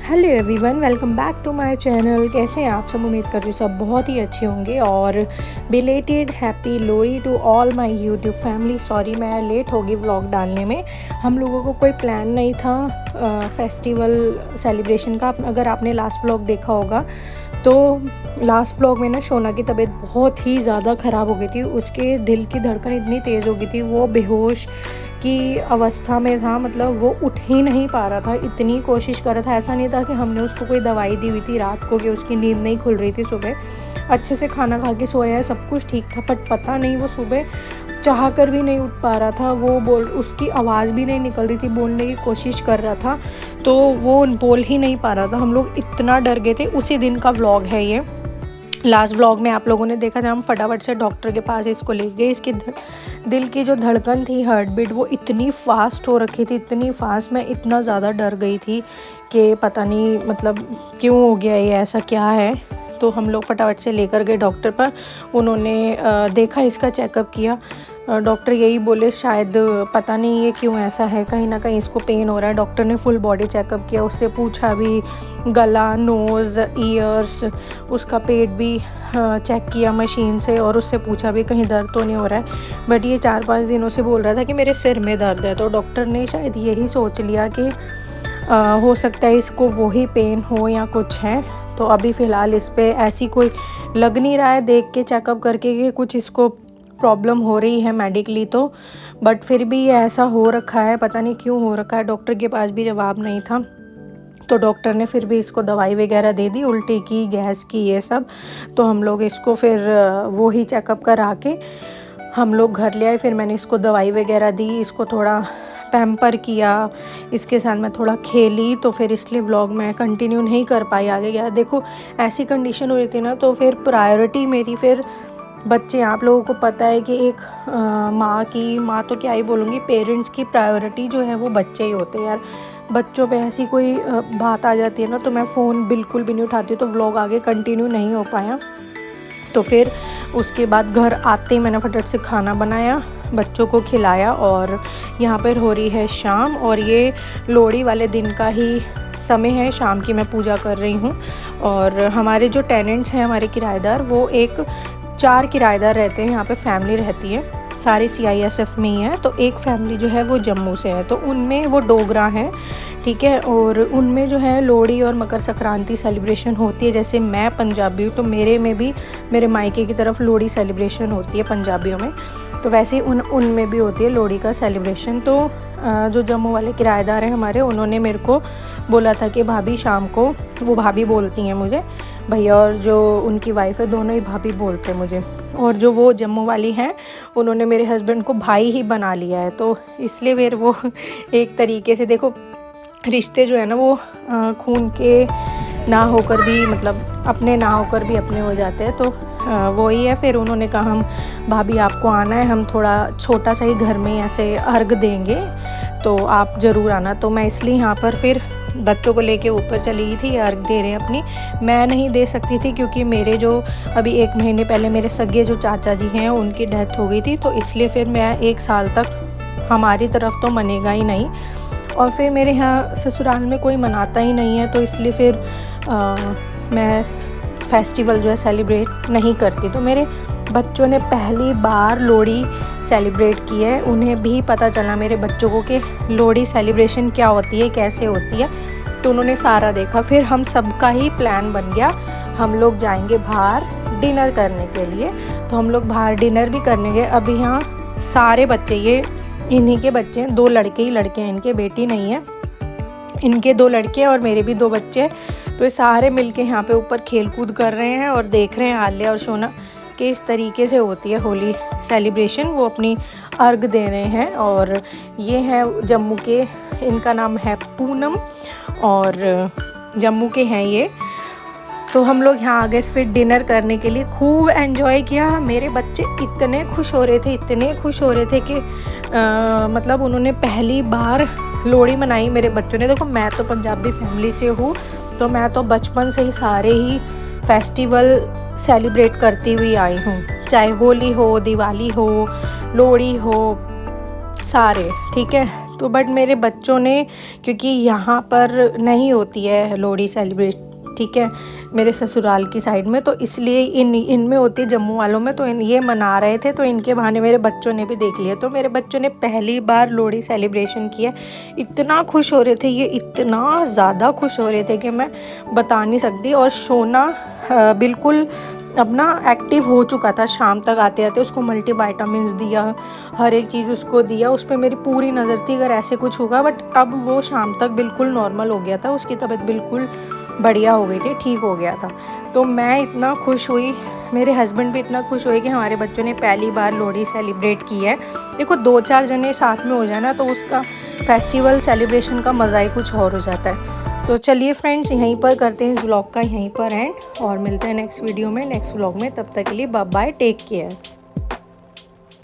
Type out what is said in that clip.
Hello everyone, welcome back to my channel. कैसे हैं आप सब? उम्मीद कर रही हूँ सब बहुत ही अच्छे होंगे। और belated happy Lohri to all my YouTube family. Sorry मैं लेट हो गई व्लॉग डालने में। हम लोगों को कोई प्लान नहीं था फेस्टिवल सेलिब्रेशन का। अगर आपने लास्ट व्लॉग देखा होगा तो लास्ट व्लॉग में ना शोना की तबीयत बहुत ही ज़्यादा ख़राब हो गई थी। उसके दिल की धड़कन इतनी तेज़ हो गई थी, वो बेहोश की अवस्था में था। मतलब वो उठ ही नहीं पा रहा था, इतनी कोशिश कर रहा था। ऐसा नहीं था कि हमने उसको कोई दवाई दी हुई थी रात को कि उसकी नींद नहीं खुल रही थी। सुबह अच्छे से खाना खा के सोया है, सब कुछ ठीक था, बट पता नहीं वो सुबह चाह कर भी नहीं उठ पा रहा था। वो उसकी आवाज़ भी नहीं निकल रही थी, बोलने की कोशिश कर रहा था तो वो बोल ही नहीं पा रहा था। हम लोग इतना डर गए थे। उसी दिन का व्लॉग है ये। लास्ट व्लॉग में आप लोगों ने देखा था, हम फटाफट से डॉक्टर के पास इसको ले गए। इसकी दिल की जो धड़कन थी, हार्ट बीट, वो इतनी फास्ट हो रखी थी, इतनी फास्ट। मैं इतना ज़्यादा डर गई थी कि पता नहीं मतलब क्यों हो गया ये, ऐसा क्या है। तो हम लोग फटाफट से लेकर गए डॉक्टर पर। उन्होंने देखा, इसका चेकअप किया। डॉक्टर यही बोले शायद पता नहीं ये क्यों ऐसा है, कहीं ना कहीं इसको पेन हो रहा है। डॉक्टर ने फुल बॉडी चेकअप किया, उससे पूछा भी, गला, नोज़, ईयर्स, उसका पेट भी चेक किया मशीन से, और उससे पूछा भी कहीं दर्द तो नहीं हो रहा है। बट ये 4-5 दिनों से बोल रहा था कि मेरे सिर में दर्द है। तो डॉक्टर ने शायद यही सोच लिया कि हो सकता है इसको वही पेन हो या कुछ है। तो अभी फ़िलहाल इस पर ऐसी कोई लग नहीं रहा है देख के, चेकअप करके, कि कुछ इसको प्रॉब्लम हो रही है मेडिकली। तो बट फिर भी ये ऐसा हो रखा है, पता नहीं क्यों हो रखा है। डॉक्टर के पास भी जवाब नहीं था, तो डॉक्टर ने फिर भी इसको दवाई वगैरह दे दी, उल्टी की, गैस की, ये सब। तो हम लोग इसको फिर वो ही चेकअप करा के हम लोग घर ले आए। फिर मैंने इसको दवाई वगैरह दी, इसको थोड़ा पैम्पर किया, इसके साथ मैं थोड़ा खेली। तो फिर इसलिए व्लॉग मैं कंटिन्यू नहीं कर पाई आगे। यार देखो, ऐसी कंडीशन हो रही थी ना, तो फिर प्रायोरिटी मेरी फिर बच्चे। आप लोगों को पता है कि एक माँ तो क्या ही बोलूँगी, पेरेंट्स की प्रायोरिटी जो है वो बच्चे ही होते हैं यार। बच्चों पे ऐसी कोई बात आ जाती है ना, तो मैं फ़ोन बिल्कुल भी नहीं उठाती, तो व्लॉग आगे कंटिन्यू नहीं हो पाया। तो फिर उसके बाद घर आते ही मैंने फटाफट से खाना बनाया, बच्चों को खिलाया, और यहाँ पर हो रही है शाम। और ये लोहड़ी वाले दिन का ही समय है, शाम की मैं पूजा कर रही हूँ। और हमारे जो टेनेंट्स हैं, हमारे किराएदार, वो 4 किराएदार रहते हैं यहाँ पे, फैमिली रहती है, सारी CISF में ही है। तो एक फैमिली जो है वो जम्मू से है, तो उनमें वो डोगरा हैं, ठीक है। और उनमें जो है लोहड़ी और मकर संक्रांति सेलिब्रेशन होती है। जैसे मैं पंजाबी हूँ, तो मेरे में भी, मेरे मायके की तरफ लोहड़ी सेलिब्रेशन होती है पंजाबियों में, तो वैसे ही उनमें भी होती है लोहड़ी का सेलिब्रेशन। तो जो जम्मू वाले किराएदार हैं हमारे, उन्होंने मेरे को बोला था कि भाभी शाम को, वो भाभी बोलती हैं मुझे, भैया और जो उनकी वाइफ है दोनों ही भाभी बोलते हैं मुझे। और जो वो जम्मू वाली हैं, उन्होंने मेरे हस्बैंड को भाई ही बना लिया है, तो इसलिए फिर वो एक तरीके से, देखो रिश्ते जो है ना वो खून के ना होकर भी, मतलब अपने ना होकर भी अपने हो जाते हैं। तो वही है। फिर उन्होंने कहा, हम भाभी आपको आना है, हम थोड़ा छोटा सा ही घर में ऐसे अर्घ देंगे, तो आप ज़रूर आना। तो मैं इसलिए यहाँ पर फिर बच्चों को लेके ऊपर चली गई थी, अर्घ दे रहे हैं अपनी। मैं नहीं दे सकती थी क्योंकि मेरे जो अभी 1 महीने पहले मेरे सगे जो चाचा जी हैं उनकी डेथ हो गई थी, तो इसलिए फिर मैं 1 साल तक, हमारी तरफ तो मनेगा ही नहीं, और फिर मेरे यहाँ ससुराल में कोई मनाता ही नहीं है, तो इसलिए फिर मैं फेस्टिवल जो है सेलिब्रेट नहीं करती। तो मेरे बच्चों ने पहली बार लोहड़ी सेलिब्रेट की है। उन्हें भी पता चला मेरे बच्चों को कि लोहड़ी सेलिब्रेशन क्या होती है, कैसे होती है, तो उन्होंने सारा देखा। फिर हम सबका ही प्लान बन गया, हम लोग जाएंगे बाहर डिनर करने के लिए। तो हम लोग बाहर डिनर भी करने गए। अभी यहाँ सारे बच्चे, ये इन्हीं के बच्चे हैं, 2 लड़के ही लड़के हैं इनके, बेटी नहीं है। इनके 2 लड़के हैं और मेरे भी 2 बच्चे हैं। तो ये सारे मिलके यहाँ पे ऊपर खेल कूद कर रहे हैं और देख रहे हैं आलिया और शोना कि इस तरीके से होती है होली सेलिब्रेशन। वो अपनी अर्घ दे रहे हैं। और ये है जम्मू के, इनका नाम है पूनम, और जम्मू के हैं ये। तो हम लोग यहाँ आ गए फिर डिनर करने के लिए। खूब एंजॉय किया। मेरे बच्चे इतने खुश हो रहे थे, इतने खुश हो रहे थे कि मतलब उन्होंने पहली बार लोहड़ी मनाई मेरे बच्चों ने। देखो मैं तो पंजाबी फैमिली से हूँ, तो मैं तो बचपन से ही सारे ही फेस्टिवल सेलिब्रेट करती हुई आई हूँ, चाहे होली हो, दिवाली हो, लोहड़ी हो, सारे, ठीक है। तो बट मेरे बच्चों ने, क्योंकि यहाँ पर नहीं होती है लोहड़ी सेलिब्रेट, ठीक है, मेरे ससुराल की साइड में, तो इसलिए इनमें होती है, जम्मू वालों में, तो ये मना रहे थे, तो इनके बहाने मेरे बच्चों ने भी देख लिया। तो मेरे बच्चों ने पहली बार लोहड़ी सेलिब्रेशन किया, इतना खुश हो रहे थे ये, इतना ज़्यादा खुश हो रहे थे कि मैं बता नहीं सकती। और सोना बिल्कुल अपना एक्टिव हो चुका था, शाम तक आते आते उसको मल्टीवाइटामिन्स दिया, हर एक चीज़ उसको दिया, उस पर मेरी पूरी नज़र थी अगर ऐसे कुछ होगा। बट अब वो शाम तक बिल्कुल नॉर्मल हो गया था, उसकी तबीयत बिल्कुल बढ़िया हो गई थी, ठीक हो गया था। तो मैं इतना खुश हुई, मेरे हस्बैंड भी इतना खुश हुए कि हमारे बच्चों ने पहली बार लोहड़ी सेलिब्रेट की है। देखो 2-4 जने साथ में हो जाए ना, तो उसका फेस्टिवल सेलिब्रेशन का मज़ा ही कुछ और हो जाता है। तो चलिए फ्रेंड्स, यहीं पर करते हैं इस व्लॉग का यहीं पर एंड, और मिलते हैं नेक्स्ट वीडियो में, नेक्स्ट व्लॉग में। तब तक के लिए बाय बाय, टेक केयर।